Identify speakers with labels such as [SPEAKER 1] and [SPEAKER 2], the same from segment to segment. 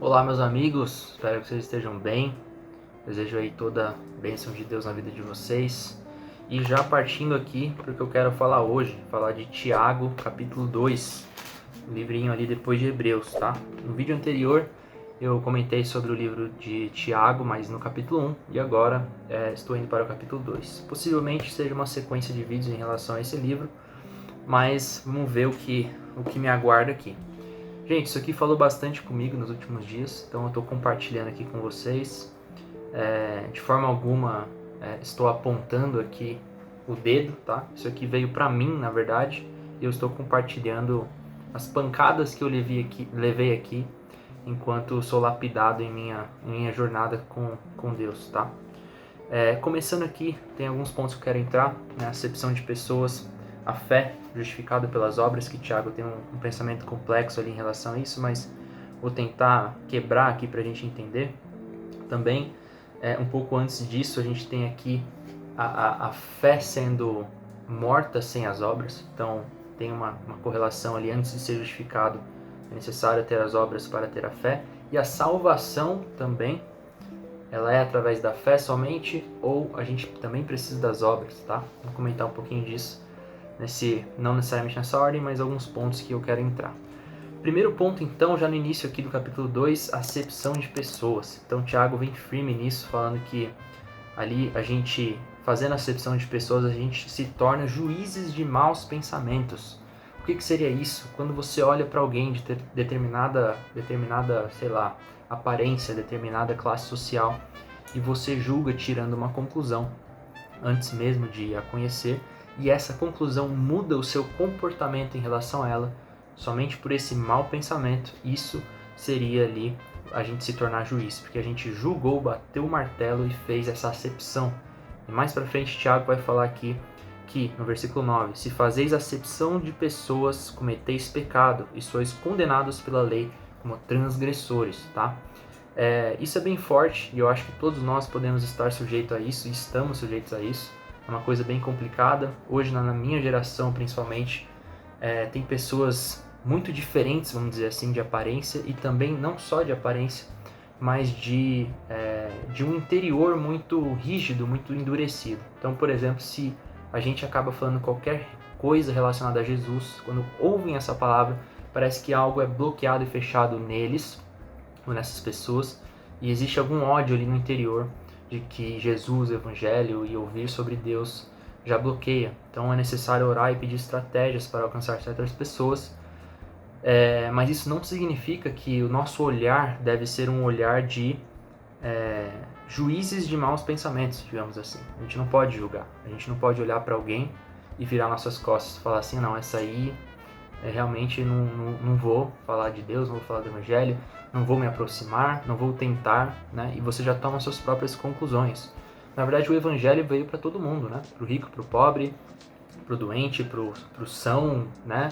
[SPEAKER 1] Olá, meus amigos, espero que vocês estejam bem. Desejo aí toda a bênção de Deus na vida de vocês. E já partindo aqui para o que eu quero falar hoje, falar de Tiago, capítulo 2, o livrinho ali depois de Hebreus, tá? No vídeo anterior eu comentei sobre o livro de Tiago, mas no capítulo 1, e agora estou indo para o capítulo 2. Possivelmente seja uma sequência de vídeos em relação a esse livro, mas vamos ver o que me aguarda aqui. Gente, isso aqui falou bastante comigo nos últimos dias, então eu estou compartilhando aqui com vocês. De forma alguma estou apontando aqui o dedo, tá? Isso aqui veio para mim, na verdade, e eu estou compartilhando as pancadas que eu levei aqui enquanto sou lapidado em minha jornada com Deus, tá? Começando aqui, tem alguns pontos que eu quero entrar, né? Acepção de pessoas, a fé justificada pelas obras, que Tiago tem um pensamento complexo ali em relação a isso, mas vou tentar quebrar aqui para a gente entender. Também, um pouco antes disso, a gente tem aqui a fé sendo morta sem as obras, então tem uma correlação ali. Antes de ser justificado, é necessário ter as obras para ter a fé, e a salvação também, ela é através da fé somente, ou a gente também precisa das obras, tá? Vou comentar um pouquinho disso, não necessariamente nessa ordem, mas alguns pontos que eu quero entrar. Primeiro ponto, então, já no início aqui do capítulo 2, acepção de pessoas. Então, Tiago vem firme nisso, falando que ali a gente, fazendo acepção de pessoas, a gente se torna juízes de maus pensamentos. O que seria isso? Quando você olha para alguém de determinada, sei lá, aparência, determinada classe social, e você julga tirando uma conclusão, antes mesmo de a conhecer, e essa conclusão muda o seu comportamento em relação a ela, somente por esse mau pensamento. Isso seria ali a gente se tornar juiz, porque a gente julgou, bateu o martelo e fez essa acepção. E mais para frente, Tiago vai falar aqui que, no versículo 9, se fazeis acepção de pessoas, cometeis pecado, e sois condenados pela lei como transgressores, tá? Isso é bem forte, e eu acho que todos nós podemos estar sujeitos a isso, e estamos sujeitos a isso. É uma coisa bem complicada. Hoje, na minha geração principalmente, tem pessoas muito diferentes, vamos dizer assim, de aparência, e também não só de aparência, mas de um interior muito rígido, muito endurecido. Então, por exemplo, se a gente acaba falando qualquer coisa relacionada a Jesus, quando ouvem essa palavra, parece que algo é bloqueado e fechado neles, ou nessas pessoas, e existe algum ódio ali no interior de que Jesus, o Evangelho e ouvir sobre Deus já bloqueia. Então é necessário orar e pedir estratégias para alcançar certas pessoas. Mas isso não significa que o nosso olhar deve ser um olhar de juízes de maus pensamentos, digamos assim. A gente não pode julgar. A gente não pode olhar para alguém e virar nossas costas e falar assim, não, essa aí realmente não vou falar de Deus, não vou falar do Evangelho, não vou me aproximar, não vou tentar, né? E você já toma suas próprias conclusões. Na verdade, o Evangelho veio para todo mundo, né? Para o rico, para o pobre, para o doente, para o são, né?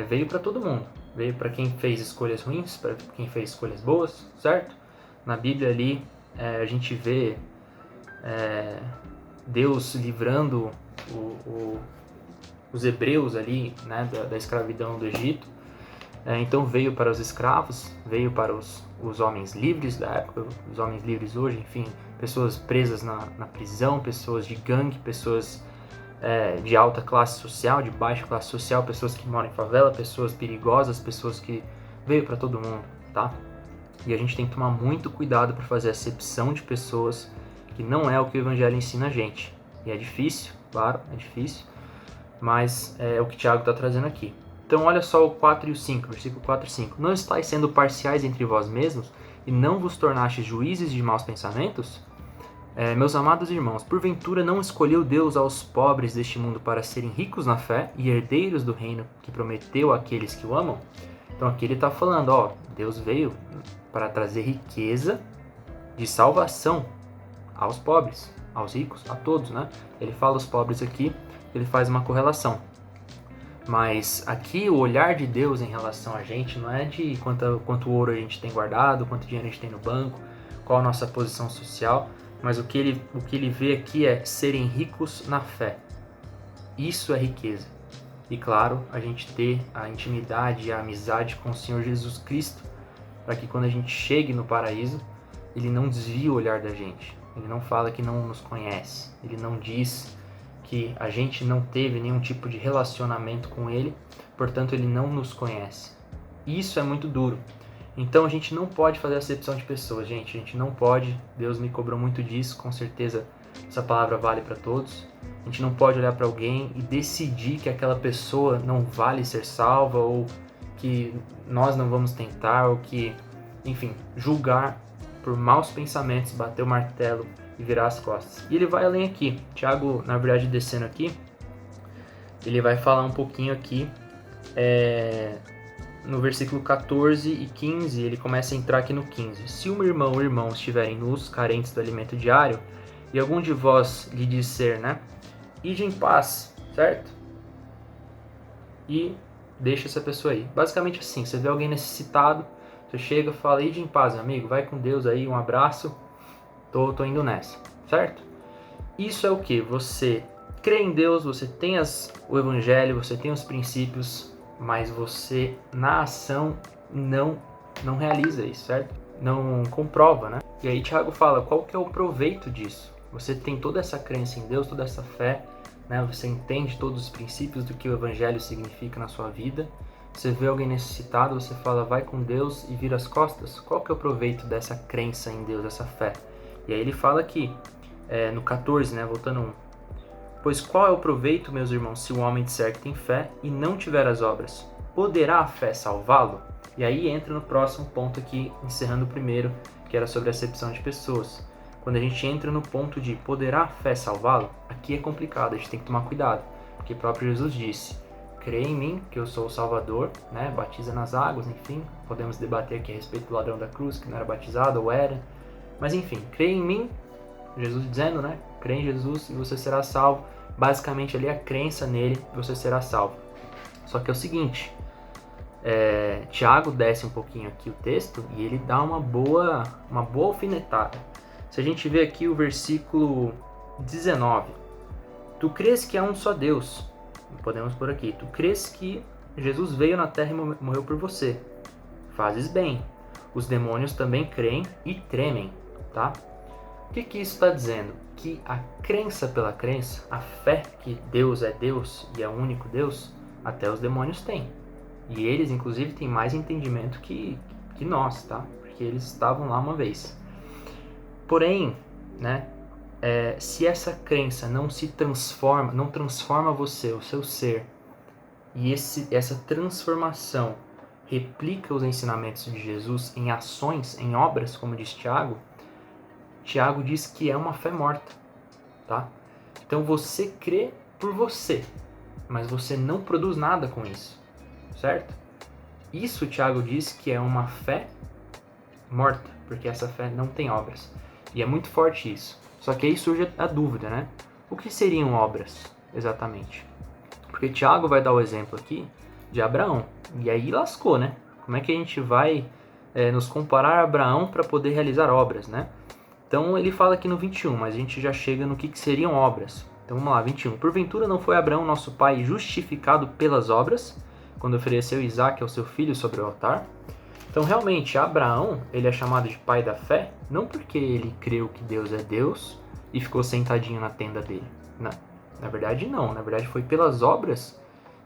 [SPEAKER 1] Veio para todo mundo. Veio para quem fez escolhas ruins, para quem fez escolhas boas, certo? Na Bíblia ali, a gente vê Deus livrando os hebreus ali, né, da escravidão do Egito. Então veio para os escravos, veio para os homens livres da época, os homens livres hoje, enfim, pessoas presas na prisão, pessoas de gangue, pessoas de alta classe social, de baixa classe social, pessoas que moram em favela, pessoas perigosas, pessoas que veio para todo mundo, tá? E a gente tem que tomar muito cuidado para fazer acepção de pessoas, que não é o que o Evangelho ensina a gente. E é difícil, claro, é difícil, mas é o que Tiago está trazendo aqui. Então olha só o 4 e o 5, versículo 4 e 5. Não estáis sendo parciais entre vós mesmos, e não vos tornastes juízes de maus pensamentos? Meus amados irmãos, porventura não escolheu Deus aos pobres deste mundo para serem ricos na fé e herdeiros do reino que prometeu àqueles que o amam? Então aqui ele está falando, Deus veio para trazer riqueza de salvação aos pobres, aos ricos, a todos, né? Ele fala os pobres aqui, ele faz uma correlação. Mas aqui o olhar de Deus em relação a gente não é de quanto ouro a gente tem guardado, quanto dinheiro a gente tem no banco, qual a nossa posição social, mas o que ele vê aqui é serem ricos na fé. Isso é riqueza. E claro, a gente ter a intimidade e a amizade com o Senhor Jesus Cristo, para que quando a gente chegue no paraíso, ele não desvie o olhar da gente. Ele não fala que não nos conhece. Ele não diz que a gente não teve nenhum tipo de relacionamento com ele, portanto ele não nos conhece. Isso é muito duro. Então a gente não pode fazer acepção de pessoas, gente. A gente não pode. Deus me cobrou muito disso, com certeza essa palavra vale para todos. A gente não pode olhar para alguém e decidir que aquela pessoa não vale ser salva, ou que nós não vamos tentar, ou que, enfim, julgar por maus pensamentos, bater o martelo e virar as costas. E ele vai além aqui. Tiago, na verdade, descendo aqui, ele vai falar um pouquinho aqui, no versículo 14 e 15, ele começa a entrar aqui no 15. Se um irmão ou irmão estiverem nus, carentes do alimento diário, e algum de vós lhe disser, né, ide em paz, certo? E deixa essa pessoa aí. Basicamente assim, você vê alguém necessitado, você chega e fala, ide em paz, amigo, vai com Deus aí, um abraço, tô indo nessa, certo? Isso é o que? Você crê em Deus, você tem o evangelho, você tem os princípios, mas você, na ação, não realiza isso, certo? Não comprova, né? E aí Tiago fala, qual que é o proveito disso? Você tem toda essa crença em Deus, toda essa fé, né? Você entende todos os princípios do que o evangelho significa na sua vida. Você vê alguém necessitado, você fala, vai com Deus e vira as costas. Qual que é o proveito dessa crença em Deus, dessa fé? E aí ele fala aqui, no 14, né? Voltando 1. Pois qual é o proveito, meus irmãos, se o homem disser que tem fé e não tiver as obras? Poderá a fé salvá-lo? E aí entra no próximo ponto aqui, encerrando o primeiro, que era sobre a acepção de pessoas. Quando a gente entra no ponto de poderá a fé salvá-lo, aqui é complicado, a gente tem que tomar cuidado, porque o próprio Jesus disse, crê em mim, que eu sou o Salvador, né? Batiza nas águas, enfim, podemos debater aqui a respeito do ladrão da cruz, que não era batizado ou era, mas enfim, crê em mim, Jesus dizendo, né? Crê em Jesus e você será salvo. Basicamente ali a crença nele, você será salvo. Só que é o seguinte, Tiago desce um pouquinho aqui o texto e ele dá uma boa alfinetada. Se a gente vê aqui o versículo 19, tu crês que há um só Deus, podemos por aqui, tu crês que Jesus veio na terra e morreu por você, fazes bem, os demônios também creem e tremem, tá? O que isso está dizendo? Que a crença pela crença, a fé que Deus é Deus e é o único Deus, até os demônios têm. E eles, inclusive, têm mais entendimento que nós, tá? Porque eles estavam lá uma vez. Porém, né, se essa crença não transforma você, o seu ser, e essa transformação replica os ensinamentos de Jesus em ações, em obras, como diz Tiago, Tiago diz que é uma fé morta, tá? Então você crê por você, mas você não produz nada com isso, certo? Isso Tiago diz que é uma fé morta, porque essa fé não tem obras. E é muito forte isso. Só que aí surge a dúvida, né? O que seriam obras, exatamente? Porque Tiago vai dar o exemplo aqui de Abraão. E aí lascou, né? Como é que a gente vai nos comparar a Abraão para poder realizar obras, né? Então ele fala aqui no 21, mas a gente já chega no que seriam obras. Então vamos lá, 21. Porventura não foi Abraão, nosso pai, justificado pelas obras, quando ofereceu Isaque ao seu filho sobre o altar? Então realmente Abraão, ele é chamado de pai da fé, não porque ele creu que Deus é Deus e ficou sentadinho na tenda dele. Não, na verdade não, na verdade foi pelas obras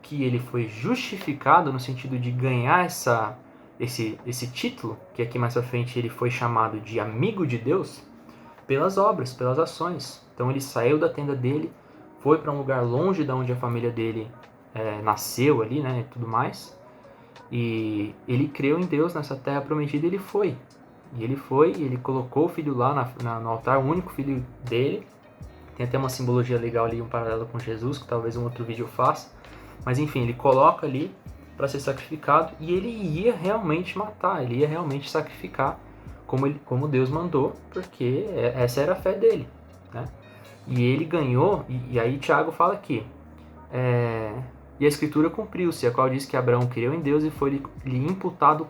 [SPEAKER 1] que ele foi justificado no sentido de ganhar esse título, que aqui mais pra frente ele foi chamado de amigo de Deus, pelas obras, pelas ações. Então ele saiu da tenda dele, foi para um lugar longe de onde a família dele nasceu ali, né, e tudo mais. E ele creu em Deus nessa terra prometida e ele foi. E ele colocou o filho lá no altar, o único filho dele. Tem até uma simbologia legal ali, um paralelo com Jesus, que talvez um outro vídeo eu faça. Mas enfim, ele coloca ali para ser sacrificado e ele ia realmente matar, ele ia realmente sacrificar como Deus mandou, porque essa era a fé dele, né? E ele ganhou, e aí Tiago fala aqui, e a escritura cumpriu-se, a qual diz que Abraão creu em Deus e foi-lhe imputado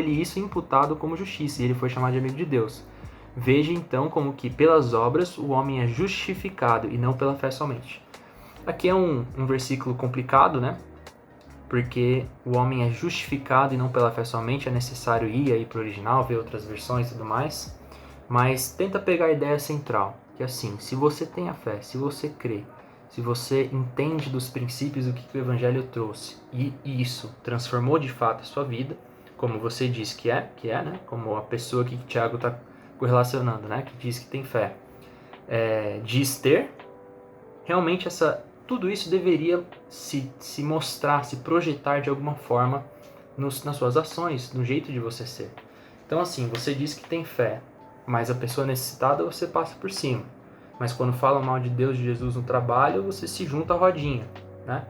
[SPEAKER 1] isso imputado como justiça, e ele foi chamado de amigo de Deus. Veja então como que pelas obras o homem é justificado e não pela fé somente. Aqui é um versículo complicado, né? porque o homem é justificado e não pela fé somente, é necessário ir aí para o original, ver outras versões e tudo mais, mas tenta pegar a ideia central, que é assim, se você tem a fé, se você crê, se você entende dos princípios do que o Evangelho trouxe, e isso transformou de fato a sua vida, como você diz que é, né? Como a pessoa que Tiago está correlacionando, né? Que diz que tem fé, diz ter, realmente tudo isso deveria se mostrar, se projetar de alguma forma nas suas ações, no jeito de você ser. Então assim, você diz que tem fé, mas a pessoa necessitada você passa por cima. Mas quando fala mal de Deus, de Jesus no trabalho, você se junta à rodinha, né?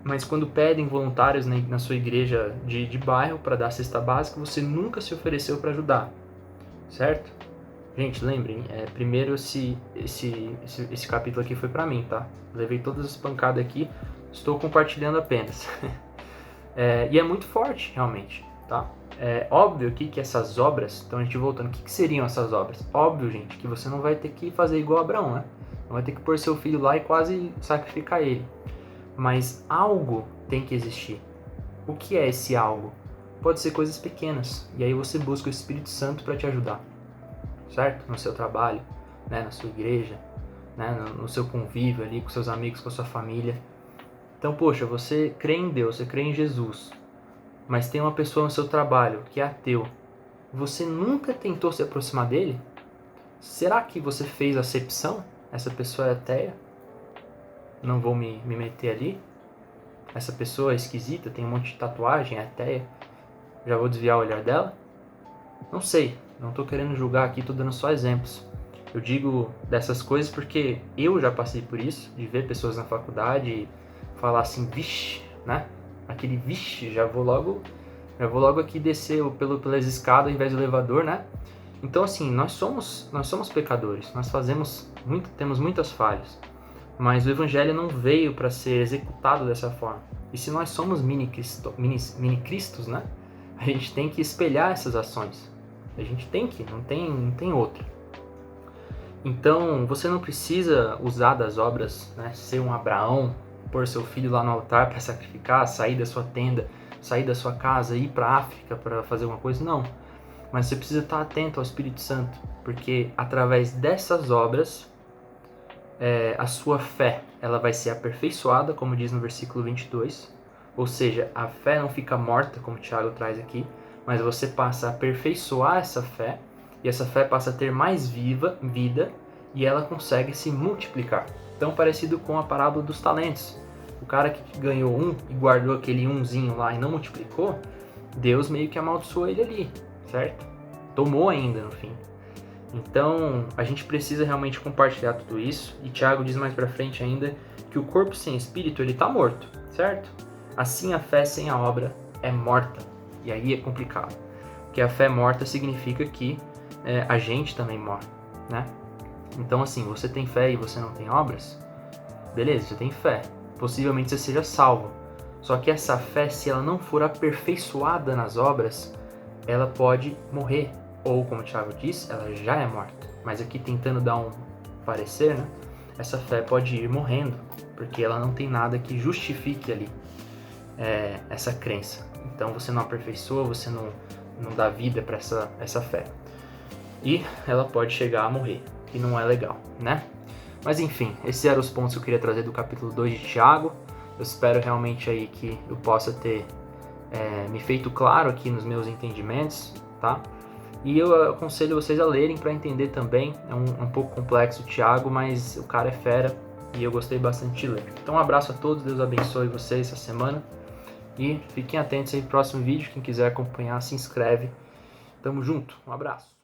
[SPEAKER 1] Mas quando pedem voluntários na sua igreja de bairro para dar cesta básica, você nunca se ofereceu para ajudar, certo? Gente, lembrem, primeiro esse capítulo aqui foi para mim, tá? Levei todas as pancadas aqui, estou compartilhando apenas. E é muito forte, realmente, tá? É óbvio aqui que essas obras, então a gente voltando, o que seriam essas obras? Óbvio, gente, que você não vai ter que fazer igual Abraão, né? Não vai ter que pôr seu filho lá e quase sacrificar ele. Mas algo tem que existir. O que é esse algo? Pode ser coisas pequenas, e aí você busca o Espírito Santo para te ajudar, certo? No seu trabalho, né? Na sua igreja, né? No seu convívio ali com seus amigos, com a sua família. Então, poxa, você crê em Deus, você crê em Jesus, mas tem uma pessoa no seu trabalho que é ateu. Você nunca tentou se aproximar dele? Será que você fez acepção? Essa pessoa é ateia? Não vou me meter ali? Essa pessoa é esquisita, tem um monte de tatuagem, é ateia? Já vou desviar o olhar dela? Não sei, não estou querendo julgar aqui, estou dando só exemplos. Eu digo dessas coisas porque eu já passei por isso, de ver pessoas na faculdade e falar assim, vixe, né? Aquele vixe, já vou logo aqui descer pelas escadas ao invés do elevador, né? Então assim, nós somos pecadores, nós temos muitas falhas, mas o Evangelho não veio para ser executado dessa forma. E se nós somos mini-cristos, né? A gente tem que espelhar essas ações. A gente tem que, não tem outra. Então, você não precisa usar das obras, né? Ser um Abraão, pôr seu filho lá no altar para sacrificar, sair da sua tenda, sair da sua casa, ir para a África para fazer alguma coisa, não. Mas você precisa estar atento ao Espírito Santo, porque através dessas obras, a sua fé ela vai ser aperfeiçoada, como diz no versículo 22, ou seja, a fé não fica morta, como o Tiago traz aqui, mas você passa a aperfeiçoar essa fé, e essa fé passa a ter mais vida, e ela consegue se multiplicar. Tão parecido com a parábola dos talentos. O cara que ganhou um e guardou aquele umzinho lá e não multiplicou, Deus meio que amaldiçoou ele ali, certo? Tomou ainda no fim. Então, a gente precisa realmente compartilhar tudo isso. E Tiago diz mais pra frente ainda que o corpo sem espírito, ele tá morto, certo? Assim a fé sem a obra é morta. E aí é complicado. Porque a fé morta significa que a gente também morre, né? Então, assim, você tem fé e você não tem obras? Beleza, você tem fé. Possivelmente você seja salvo. Só que essa fé, se ela não for aperfeiçoada nas obras, ela pode morrer. Ou, como o Tiago disse, ela já é morta. Mas aqui tentando dar um parecer, né? Essa fé pode ir morrendo, porque ela não tem nada que justifique ali essa crença. Então você não aperfeiçoa, você não dá vida para essa fé. E ela pode chegar a morrer, que não é legal, né? Mas enfim, esses eram os pontos que eu queria trazer do capítulo 2 de Tiago. Eu espero realmente aí que eu possa ter me feito claro aqui nos meus entendimentos, tá? E eu aconselho vocês a lerem para entender também. É um pouco complexo o Tiago, mas o cara é fera e eu gostei bastante de ler. Então um abraço a todos, Deus abençoe vocês essa semana. E fiquem atentos aí no próximo vídeo. Quem quiser acompanhar, se inscreve. Tamo junto, um abraço.